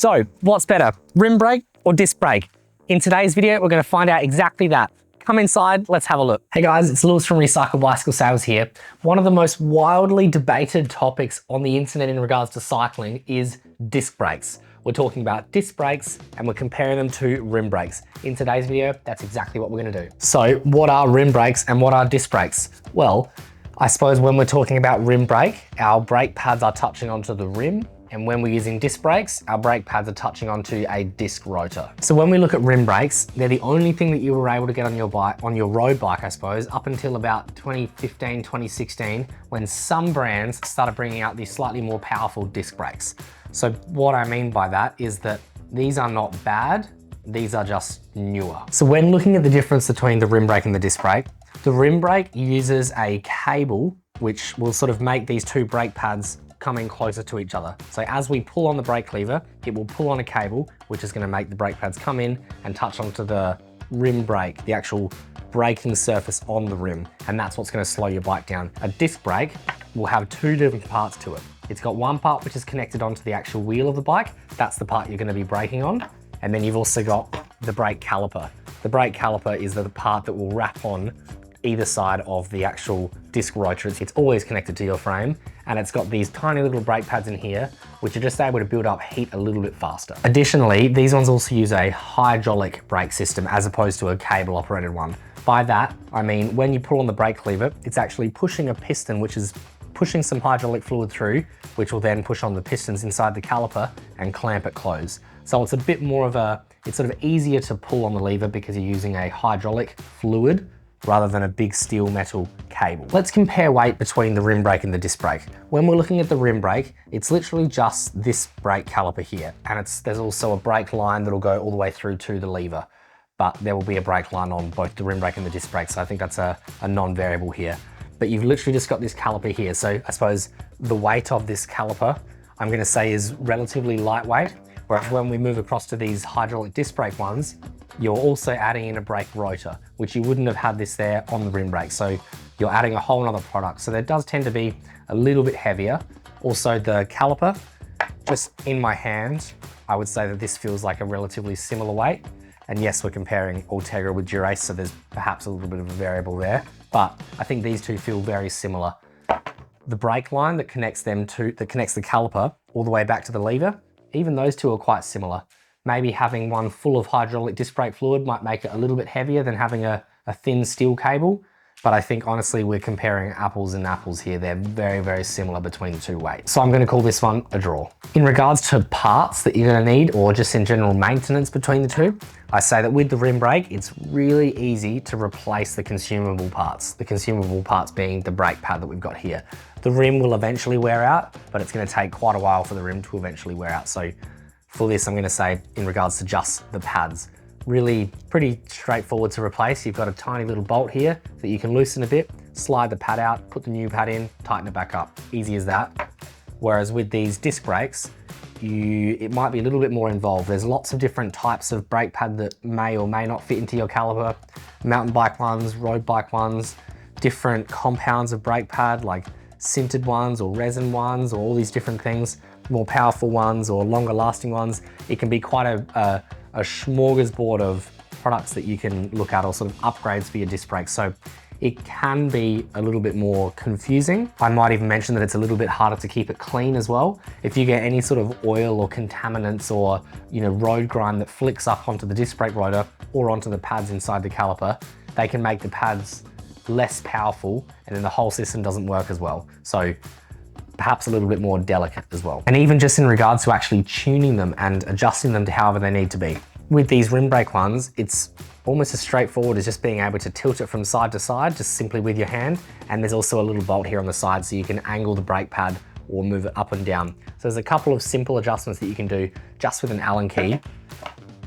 So what's better, rim brake or disc brake? In today's video, we're going to find out exactly that. Come inside, let's have a look. Hey guys, it's Lewis from Recycle Bicycle Sales here. One of the most wildly debated topics on the internet in regards to cycling is disc brakes. We're talking about disc brakes and we're comparing them to rim brakes. In today's video, that's exactly what we're going to do. So what are rim brakes and what are disc brakes? Well, I suppose when we're talking about rim brake, our brake pads are touching onto the rim. And when we're using disc brakes, our brake pads are touching onto a disc rotor. So when we look at rim brakes, they're the only thing that you were able to get on your bike, on your road bike, I suppose, up until about 2015, 2016, when some brands started bringing out these slightly more powerful disc brakes. So what I mean by that is that these are not bad, these are just newer. So when looking at the difference between the rim brake and the disc brake, the rim brake uses a cable which will sort of make these two brake pads coming closer to each other. So as we pull on the brake lever, it will pull on a cable, which is going to make the brake pads come in and touch onto the rim brake, the actual braking surface on the rim. And that's what's going to slow your bike down. A disc brake will have two different parts to it. It's got one part which is connected onto the actual wheel of the bike. That's the part you're going to be braking on. And then you've also got the brake caliper. The brake caliper is the part that will wrap on either side of the actual disc rotor. It's always connected to your frame, and it's got these tiny little brake pads in here, which are just able to build up heat a little bit faster. Additionally, these ones also use a hydraulic brake system as opposed to a cable operated one. By that, I mean, when you pull on the brake lever, it's actually pushing a piston, which is pushing some hydraulic fluid through, which will then push on the pistons inside the caliper and clamp it closed. So it's a bit more of it's sort of easier to pull on the lever because you're using a hydraulic fluid rather than a big steel metal cable. Let's compare weight between the rim brake and the disc brake. When we're looking at the rim brake, it's literally just this brake caliper here. And there's also a brake line that'll go all the way through to the lever, but there will be a brake line on both the rim brake and the disc brake. So I think that's a non-variable here. But you've literally just got this caliper here. So I suppose the weight of this caliper, I'm gonna say is relatively lightweight. Whereas when we move across to these hydraulic disc brake ones, you're also adding in a brake rotor, which you wouldn't have had this there on the rim brake. So you're adding a whole nother product. So that does tend to be a little bit heavier. Also the caliper, just in my hand, I would say that this feels like a relatively similar weight. And yes, we're comparing Ultegra with Dura-Ace, so there's perhaps a little bit of a variable there, but I think these two feel very similar. The brake line that connects the caliper all the way back to the lever, even those two are quite similar. Maybe having one full of hydraulic disc brake fluid might make it a little bit heavier than having a thin steel cable. But I think honestly, we're comparing apples and apples here. They're very, very similar between the two weights. So I'm gonna call this one a draw. In regards to parts that you're gonna need, or just in general maintenance between the two, I say that with the rim brake, it's really easy to replace the consumable parts. The consumable parts being the brake pad that we've got here. The rim will eventually wear out, but it's gonna take quite a while for the rim to eventually wear out. So for this, I'm gonna say in regards to just the pads, really pretty straightforward to replace. You've got a tiny little bolt here that you can loosen a bit, slide the pad out, put the new pad in, tighten it back up. Easy as that. Whereas with these disc brakes, it might be a little bit more involved. There's lots of different types of brake pad that may or may not fit into your caliper. Mountain bike ones, road bike ones, different compounds of brake pad like sintered ones or resin ones or all these different things, more powerful ones or longer lasting ones. It can be quite a smorgasbord of products that you can look at, or sort of upgrades for your disc brakes. So it can be a little bit more confusing. I might even mention that it's a little bit harder to keep it clean as well. If you get any sort of oil or contaminants or road grime that flicks up onto the disc brake rotor or onto the pads inside the caliper, they can make the pads less powerful and then the whole system doesn't work as well. So perhaps a little bit more delicate as well. And even just in regards to actually tuning them and adjusting them to however they need to be. With these rim brake ones, it's almost as straightforward as just being able to tilt it from side to side, just simply with your hand. And there's also a little bolt here on the side so you can angle the brake pad or move it up and down. So there's a couple of simple adjustments that you can do just with an Allen key.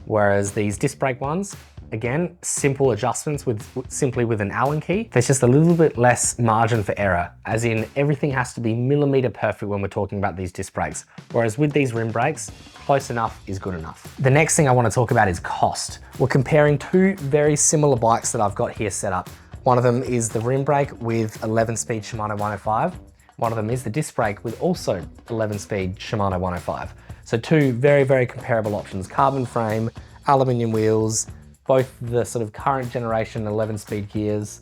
Whereas these disc brake ones, again, simple adjustments simply with an Allen key. There's just a little bit less margin for error, as in everything has to be millimeter perfect when we're talking about these disc brakes. Whereas with these rim brakes, close enough is good enough. The next thing I want to talk about is cost. We're comparing two very similar bikes that I've got here set up. One of them is the rim brake with 11-speed Shimano 105. One of them is the disc brake with also 11-speed Shimano 105. So two very, very comparable options. Carbon frame, aluminium wheels, both the sort of current generation 11-speed gears,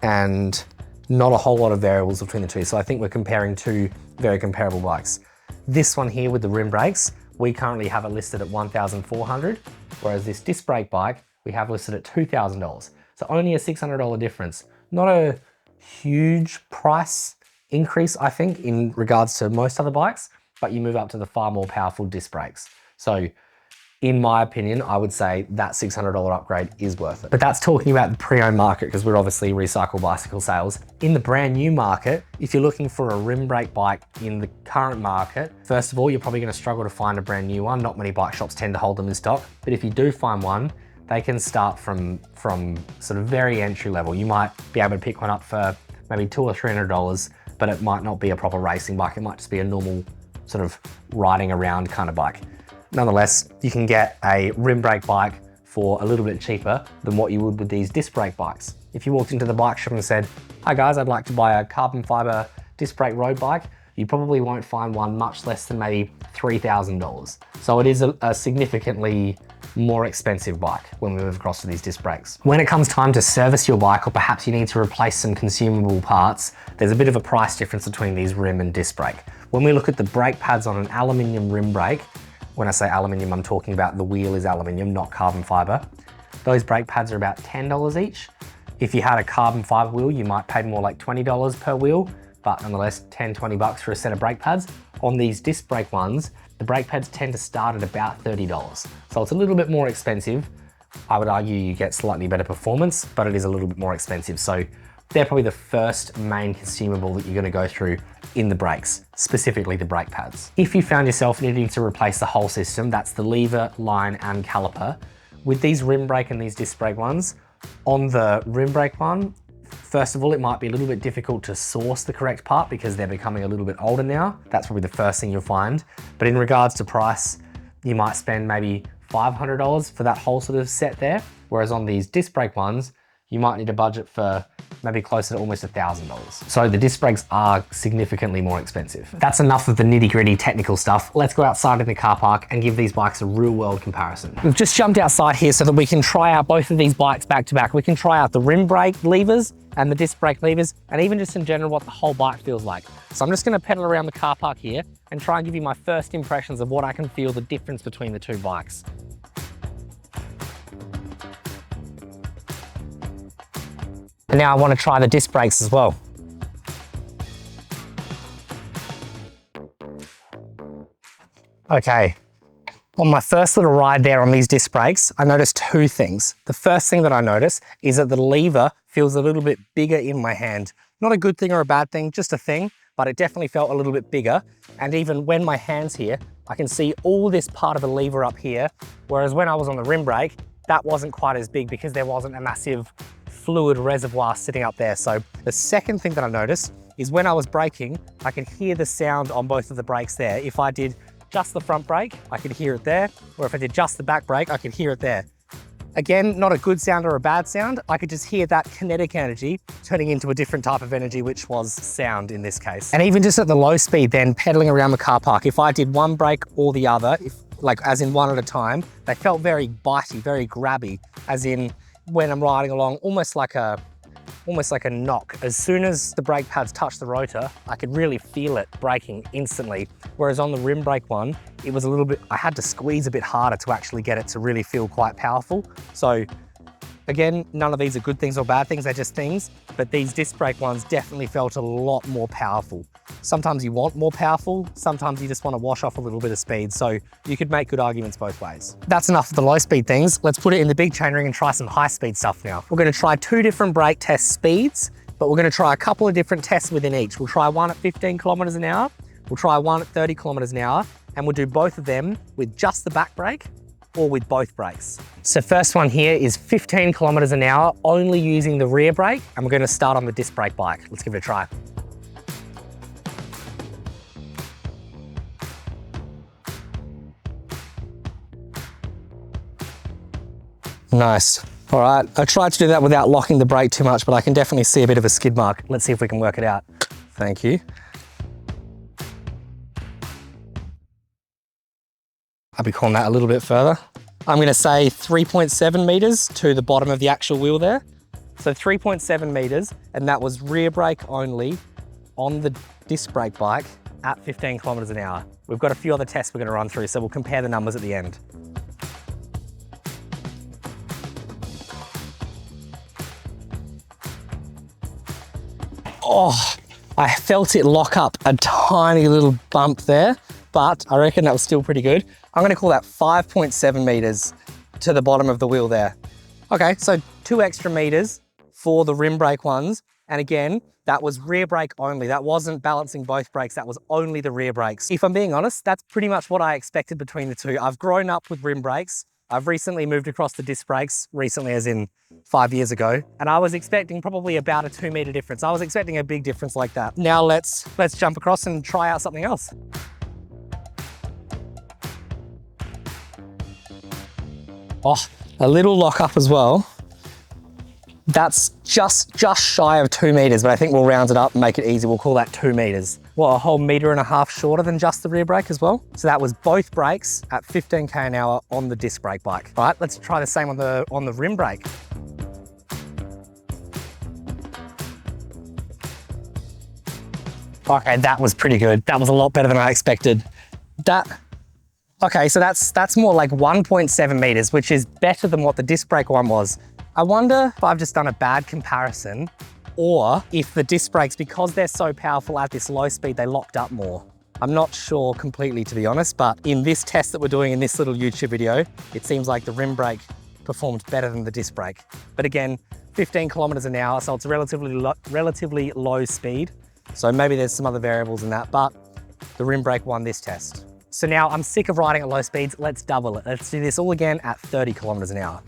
and not a whole lot of variables between the two. So I think we're comparing two very comparable bikes. This one here with the rim brakes, we currently have it listed at $1,400, whereas this disc brake bike, we have listed at $2,000. So only a $600 difference. Not a huge price increase, I think, in regards to most other bikes, but you move up to the far more powerful disc brakes. So in my opinion, I would say that $600 upgrade is worth it. But that's talking about the pre-owned market, because we're obviously Recycle Bicycle Sales. In the brand new market, if you're looking for a rim brake bike in the current market, first of all, you're probably gonna struggle to find a brand new one. Not many bike shops tend to hold them in stock. But if you do find one, they can start from sort of very entry level. You might be able to pick one up for maybe $200 or $300, but it might not be a proper racing bike. It might just be a normal sort of riding around kind of bike. Nonetheless, you can get a rim brake bike for a little bit cheaper than what you would with these disc brake bikes. If you walked into the bike shop and said, "Hi guys, I'd like to buy a carbon fiber disc brake road bike," you probably won't find one much less than maybe $3,000. So it is a significantly more expensive bike when we move across to these disc brakes. When it comes time to service your bike, or perhaps you need to replace some consumable parts, there's a bit of a price difference between these rim and disc brake. When we look at the brake pads on an aluminium rim brake, when I say aluminium, I'm talking about the wheel is aluminium, not carbon fiber. Those brake pads are about $10 each. If you had a carbon fiber wheel, you might pay more like $20 per wheel, but nonetheless, 10, 20 bucks for a set of brake pads. On these disc brake ones, the brake pads tend to start at about $30. So it's a little bit more expensive. I would argue you get slightly better performance, but it is a little bit more expensive. So they're probably the first main consumable that you're gonna go through in the brakes, specifically the brake pads. If you found yourself needing to replace the whole system, that's the lever, line, and caliper. With these rim brake and these disc brake ones, on the rim brake one, first of all, it might be a little bit difficult to source the correct part because they're becoming a little bit older now. That's probably the first thing you'll find. But in regards to price, you might spend maybe $500 for that whole sort of set there. Whereas on these disc brake ones, you might need a budget for maybe closer to almost $1,000. So the disc brakes are significantly more expensive. That's enough of the nitty-gritty technical stuff. Let's go outside in the car park and give these bikes a real world comparison. We've just jumped outside here so that we can try out both of these bikes back to back. We can try out the rim brake levers and the disc brake levers, and even just in general what the whole bike feels like. So I'm just gonna pedal around the car park here and try and give you my first impressions of what I can feel the difference between the two bikes. And now I want to try the disc brakes as well. Okay, on my first little ride there on these disc brakes, I noticed two things. The first thing that I noticed is that the lever feels a little bit bigger in my hand. Not a good thing or a bad thing, just a thing, but it definitely felt a little bit bigger. And even when my hand's here, I can see all this part of the lever up here, whereas when I was on the rim brake, that wasn't quite as big because there wasn't a massive fluid reservoir sitting up there. So the second thing that I noticed is when I was braking, I could hear the sound on both of the brakes there. If I did just the front brake, I could hear it there, or if I did just the back brake, I could hear it there. Again, not a good sound or a bad sound. I could just hear that kinetic energy turning into a different type of energy, which was sound in this case. And even just at the low speed then, pedaling around the car park, if I did one brake or the other, as in one at a time, they felt very bitey, very grabby, as in when I'm riding along, almost like a knock. As soon as the brake pads touch the rotor, I could really feel it braking instantly. Whereas on the rim brake one, it was a little bit, I had to squeeze a bit harder to actually get it to really feel quite powerful. So again, none of these are good things or bad things, they're just things, but these disc brake ones definitely felt a lot more powerful. Sometimes you want more powerful, sometimes you just want to wash off a little bit of speed, so you could make good arguments both ways. That's enough of the low speed things. Let's put it in the big chainring and try some high speed stuff now. We're going to try two different brake test speeds, but we're going to try a couple of different tests within each. We'll try one at 15 kilometers an hour, we'll try one at 30 kilometers an hour, and we'll do both of them with just the back brake or with both brakes. So first one here is 15 kilometers an hour, only using the rear brake, and we're going to start on the disc brake bike. Let's give it a try. Nice. All right, I tried to do that without locking the brake too much, but I can definitely see a bit of a skid mark. Let's see if we can work it out. Thank you. I'll be calling that a little bit further. I'm gonna say 3.7 meters to the bottom of the actual wheel there. So 3.7 meters, and that was rear brake only on the disc brake bike at 15 kilometers an hour. We've got a few other tests we're gonna run through, so we'll compare the numbers at the end. Oh, I felt it lock up a tiny little bump there, but I reckon that was still pretty good. I'm gonna call that 5.7 meters to the bottom of the wheel there. Okay, so 2 extra meters for the rim brake ones. And again, that was rear brake only. That wasn't balancing both brakes, that was only the rear brakes. If I'm being honest, that's pretty much what I expected between the two. I've grown up with rim brakes. I've recently moved across to disc brakes, recently as in 5 years ago, and I was expecting probably about a 2 meter difference. I was expecting a big difference like that. Now let's jump across and try out something else. Oh, a little lock up as well. That's just shy of 2 meters, but I think we'll round it up and make it easy. We'll call that 2 meters. Well, a whole 1.5 meters shorter than just the rear brake as well. So that was both brakes at 15k an hour on the disc brake bike. All right, let's try the same on the rim brake. Okay, that was pretty good. That was a lot better than I expected. Okay, so that's more like 1.7 meters, which is better than what the disc brake one was. I wonder if I've just done a bad comparison, or if the disc brakes, because they're so powerful at this low speed, they locked up more. I'm not sure completely, to be honest, but in this test that we're doing in this little YouTube video, it seems like the rim brake performed better than the disc brake. But again, 15 kilometers an hour, so it's a relatively low speed. So maybe there's some other variables in that, but the rim brake won this test. So now I'm sick of riding at low speeds. Let's double it. Let's do this all again at 30 kilometers an hour.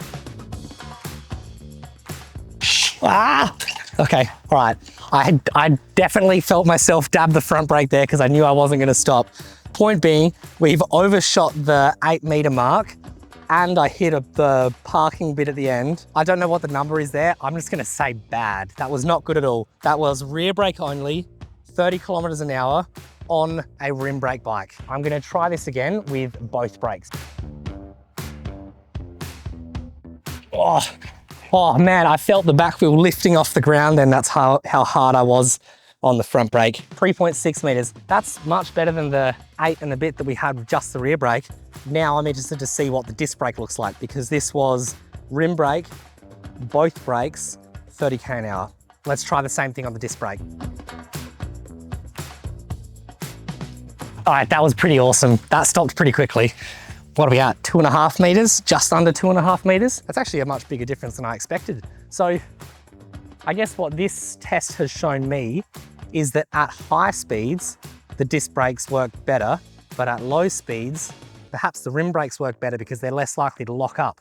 Ah! Okay, all right. I definitely felt myself dab the front brake there because I knew I wasn't gonna stop. Point being, we've overshot the 8 meter mark and I hit the parking bit at the end. I don't know what the number is there. I'm just gonna say bad. That was not good at all. That was rear brake only, 30 kilometers an hour on a rim brake bike. I'm gonna try this again with both brakes. Oh man, I felt the back wheel lifting off the ground, and that's how hard I was on the front brake. 3.6 meters. That's much better than the 8 and a bit that we had with just the rear brake. Now I'm interested to see what the disc brake looks like, because this was rim brake, both brakes, 30k an hour. Let's try the same thing on the disc brake. All right, that was pretty awesome. That stopped pretty quickly. What are we at? 2.5 meters, just under 2.5 meters. That's actually a much bigger difference than I expected. So I guess what this test has shown me is that at high speeds, the disc brakes work better, but at low speeds, perhaps the rim brakes work better because they're less likely to lock up.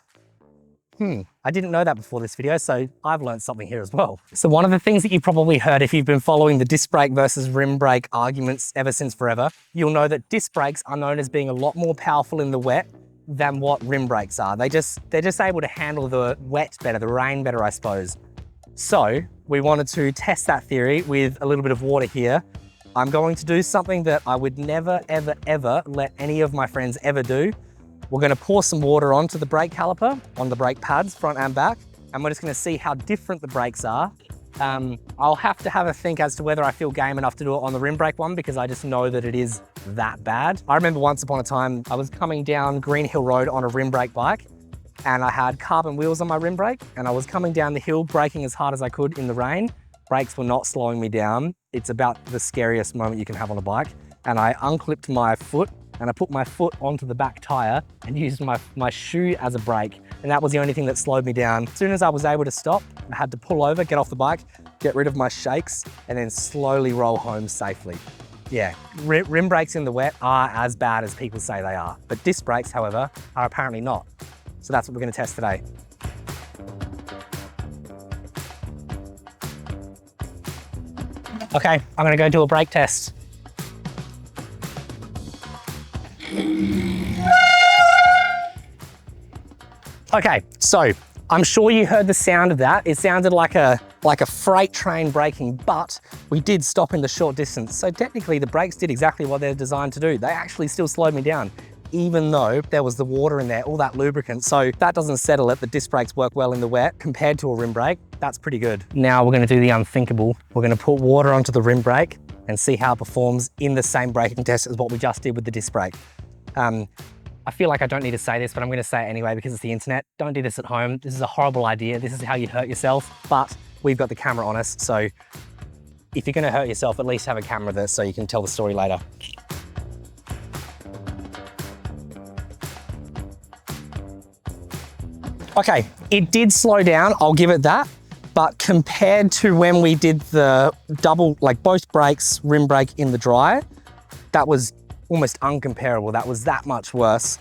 I didn't know that before this video, so I've learned something here as well. So one of the things that you've probably heard if you've been following the disc brake versus rim brake arguments ever since forever, you'll know that disc brakes are known as being a lot more powerful in the wet than what rim brakes are. They're just able to handle the wet better, the rain better, I suppose. So we wanted to test that theory with a little bit of water here. I'm going to do something that I would never, ever, ever let any of my friends ever do. We're gonna pour some water onto the brake caliper, on the brake pads, front and back, and we're just gonna see how different the brakes are. I'll have to have a think as to whether I feel game enough to do it on the rim brake one, because I just know that it is that bad. I remember once upon a time, I was coming down Green Hill Road on a rim brake bike, and I had carbon wheels on my rim brake, and I was coming down the hill, braking as hard as I could in the rain. Brakes were not slowing me down. It's about the scariest moment you can have on a bike. And I unclipped my foot, and I put my foot onto the back tire and used my shoe as a brake. And that was the only thing that slowed me down. As soon as I was able to stop, I had to pull over, get off the bike, get rid of my shakes, and then slowly roll home safely. Yeah, rim brakes in the wet are as bad as people say they are. But disc brakes, however, are apparently not. So that's what we're gonna test today. Okay, I'm gonna go do a brake test. Okay, so I'm sure you heard the sound of that. It sounded like a freight train braking, but we did stop in the short distance. So technically the brakes did exactly what they're designed to do. They actually still slowed me down. even though there was the water in there, all that lubricant. So that doesn't settle it. The disc brakes work well in the wet compared to a rim brake. That's pretty good. Now we're gonna do the unthinkable. We're gonna put water onto the rim brake and see how it performs in the same braking test as what we just did with the disc brake. I feel like I don't need to say this, but I'm gonna say it anyway because it's the internet. Don't do this at home. This is a horrible idea. This is how you hurt yourself, but we've got the camera on us. So if you're gonna hurt yourself, at least have a camera there so you can tell the story later. Okay, it did slow down, I'll give it that. But compared to when we did the double, like both brakes, rim brake in the dry, that was almost uncomparable. That was that much worse.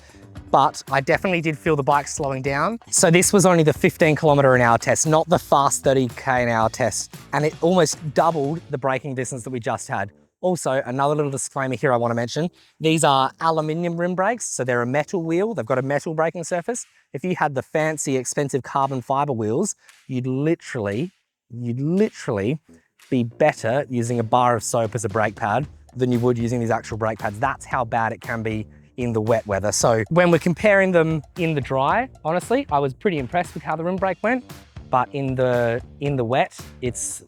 But I definitely did feel the bike slowing down. So this was only the 15km/h test, not the fast 30k/h test. And it almost doubled the braking distance that we just had. Also, another little disclaimer here I want to mention. These are aluminium rim brakes, so they're a metal wheel. They've got a metal braking surface. If you had the fancy, expensive carbon fiber wheels, you'd literally be better using a bar of soap as a brake pad than you would using these actual brake pads. That's how bad it can be in the wet weather. So when we're comparing them in the dry, honestly, I was pretty impressed with how the rim brake went. But in the wet, it's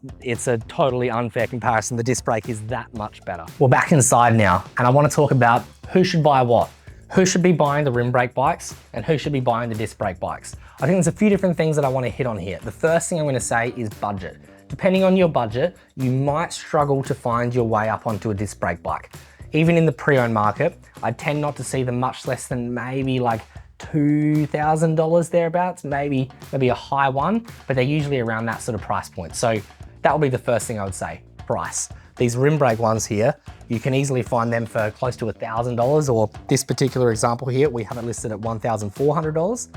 a totally unfair comparison. The disc brake is that much better. We're back inside now, and I want to talk about who should buy what. Who should be buying the rim brake bikes and who should be buying the disc brake bikes? I think there's a few different things that I want to hit on here. The first thing I'm going to say is budget. Depending on your budget, you might struggle to find your way up onto a disc brake bike. Even in the pre-owned market, I tend not to see them much less than maybe like $2,000 thereabouts, maybe a high one, but they're usually around that sort of price point. So that would be the first thing I would say, price. These rim brake ones here, you can easily find them for close to $1,000, or this particular example here, we have it listed at $1,400.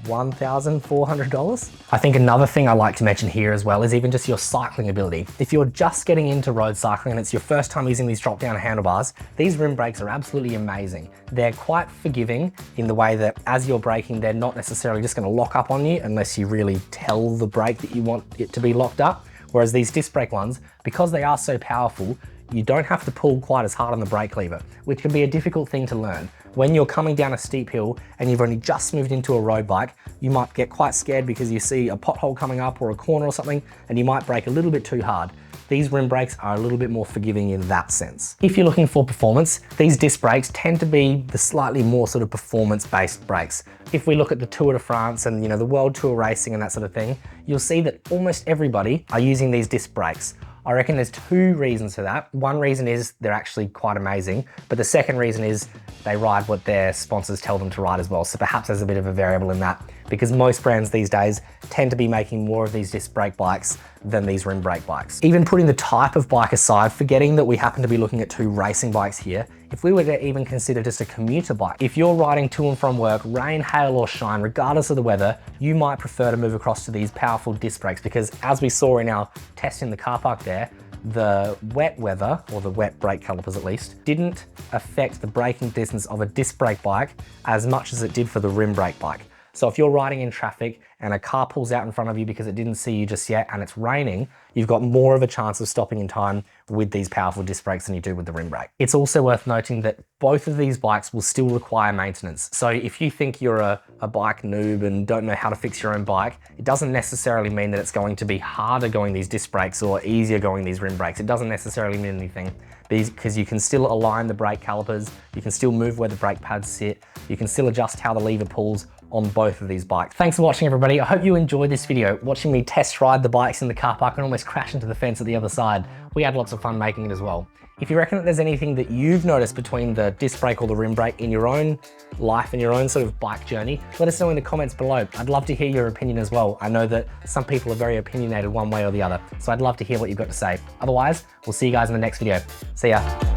$1,400. I think another thing I like to mention here as well is even just your cycling ability. If you're just getting into road cycling and it's your first time using these drop-down handlebars, these rim brakes are absolutely amazing. They're quite forgiving in the way that as you're braking, they're not necessarily just going to lock up on you unless you really tell the brake that you want it to be locked up. Whereas these disc brake ones, because they are so powerful, you don't have to pull quite as hard on the brake lever, which can be a difficult thing to learn. When you're coming down a steep hill and you've only just moved into a road bike, you might get quite scared because you see a pothole coming up or a corner or something, and you might brake a little bit too hard. These rim brakes are a little bit more forgiving in that sense. If you're looking for performance, these disc brakes tend to be the slightly more sort of performance-based brakes. If we look at the Tour de France and the World Tour racing and that sort of thing, you'll see that almost everybody are using these disc brakes. I reckon there's two reasons for that. One reason is they're actually quite amazing, but the second reason is they ride what their sponsors tell them to ride as well. So perhaps there's a bit of a variable in that, because most brands these days tend to be making more of these disc brake bikes than these rim brake bikes. Even putting the type of bike aside, forgetting that we happen to be looking at two racing bikes here, if we were to even consider just a commuter bike, if you're riding to and from work, rain, hail or shine, regardless of the weather, you might prefer to move across to these powerful disc brakes, because as we saw in our test in the car park there, the wet weather, or the wet brake calipers at least, didn't affect the braking distance of a disc brake bike as much as it did for the rim brake bike. So if you're riding in traffic and a car pulls out in front of you because it didn't see you just yet and it's raining, you've got more of a chance of stopping in time with these powerful disc brakes than you do with the rim brake. It's also worth noting that both of these bikes will still require maintenance. So if you think you're a bike noob and don't know how to fix your own bike, it doesn't necessarily mean that it's going to be harder going these disc brakes or easier going these rim brakes. It doesn't necessarily mean anything, because you can still align the brake calipers, you can still move where the brake pads sit, you can still adjust how the lever pulls on both of these bikes. Thanks for watching, everybody. I hope you enjoyed this video, watching me test ride the bikes in the car park and almost crash into the fence at the other side. We had lots of fun making it as well. If you reckon that there's anything that you've noticed between the disc brake or the rim brake in your own life and your own sort of bike journey, let us know in the comments below. I'd love to hear your opinion as well. I know that some people are very opinionated one way or the other, so I'd love to hear what you've got to say. Otherwise, we'll see you guys in the next video. See ya.